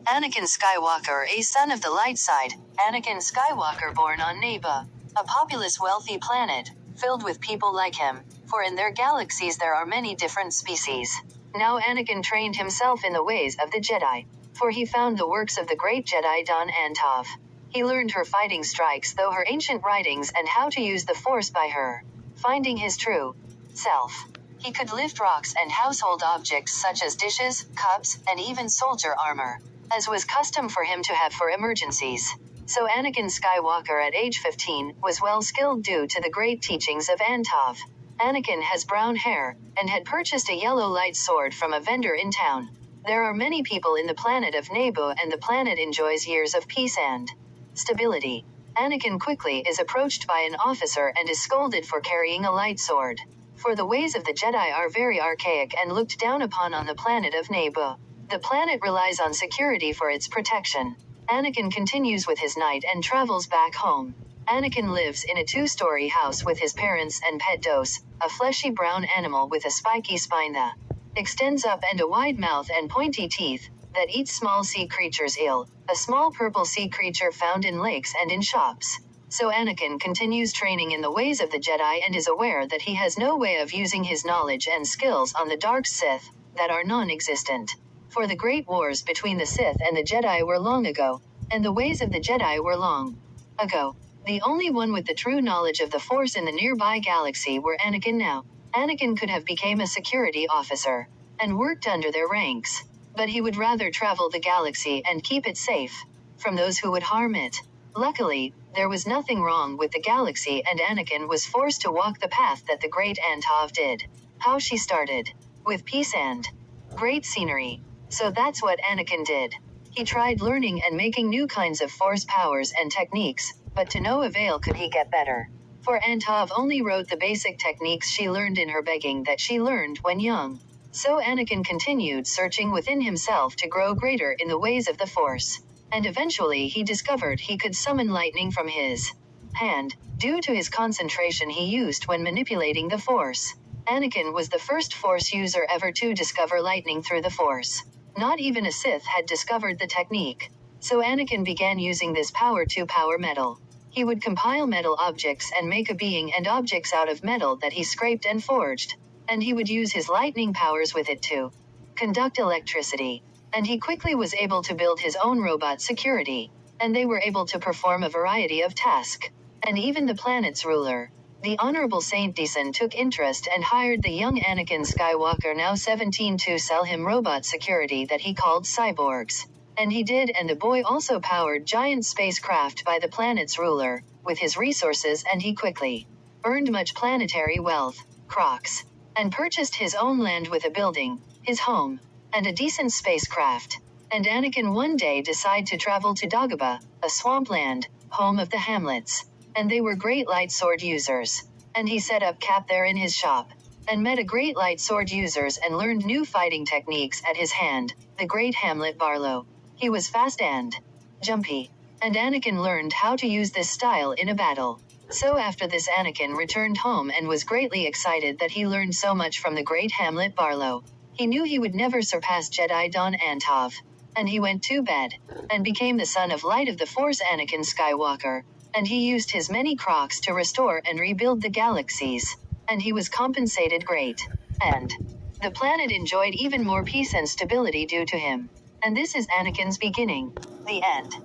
Anakin Skywalker, a son of the light side. Anakin Skywalker, born on Naboo, a populous, wealthy planet, filled with people like him, for in their galaxies there are many different species. Now Anakin trained himself in the ways of the Jedi, for he found the works of the great Jedi Don Antov. He learned her fighting strikes through her ancient writings and how to use the Force by her finding his true self. He could lift rocks and household objects such as dishes, cups, and even soldier armor, as was custom for him to have for emergencies. So Anakin Skywalker at age 15 was well skilled due to the great teachings of Antov. Anakin has brown hair, and had purchased a yellow light sword from a vendor in town. There are many people in the planet of Naboo, and the planet enjoys years of peace and stability. Anakin quickly is approached by an officer and is scolded for carrying a light sword. For the ways of the Jedi are very archaic and looked down upon on the planet of Naboo. The planet relies on security for its protection. Anakin continues with his night and travels back home. Anakin lives in a 2-story house with his parents and pet Dos, a fleshy brown animal with a spiky spine that extends up and a wide mouth and pointy teeth, that eats small sea creatures ill, a small purple sea creature found in lakes and in shops. So Anakin continues training in the ways of the Jedi and is aware that he has no way of using his knowledge and skills on the dark Sith, that are non-existent. For the great wars between the Sith and the Jedi were long ago, and the ways of the Jedi were long ago. The only one with the true knowledge of the Force in the nearby galaxy were Anakin now. Anakin could have become a security officer, and worked under their ranks. But he would rather travel the galaxy and keep it safe from those who would harm it. Luckily, there was nothing wrong with the galaxy, and Anakin was forced to walk the path that the great Antov did. How she started. With peace and great scenery. So that's what Anakin did. He tried learning and making new kinds of Force powers and techniques, but to no avail could he get better. For Antov only wrote the basic techniques she learned in her begging that she learned when young. So Anakin continued searching within himself to grow greater in the ways of the Force. And eventually he discovered he could summon lightning from his hand, due to his concentration he used when manipulating the Force. Anakin was the first Force user ever to discover lightning through the Force. Not even a Sith had discovered the technique. So Anakin began using this power to power metal. He would compile metal objects and make a being and objects out of metal that he scraped and forged. And he would use his lightning powers with it to conduct electricity. And he quickly was able to build his own robot security. And they were able to perform a variety of tasks. And even the planet's ruler, the Honorable Saint Deason, took interest and hired the young Anakin Skywalker, now 17, to sell him robot security that he called cyborgs. And he did, and the boy also powered giant spacecraft by the planet's ruler, with his resources, and he quickly earned much planetary wealth, crocs, and purchased his own land with a building, his home, and a decent spacecraft. And Anakin one day decided to travel to Dagobah, a swampland, home of the Hamlets. And they were great light sword users. And he set up camp there in his shop, and met a great light sword users and learned new fighting techniques at his hand, the great Hamlet Barlow. He was fast and jumpy. And Anakin learned how to use this style in a battle. So after this Anakin returned home and was greatly excited that he learned so much from the great Hamlet Barlow. He knew he would never surpass Jedi Don Antov. And he went to bed, and became the son of light of the Force Anakin Skywalker. And he used his many crocs to restore and rebuild the galaxies. And he was compensated great. And the planet enjoyed even more peace and stability due to him. And this is Anakin's beginning. The end.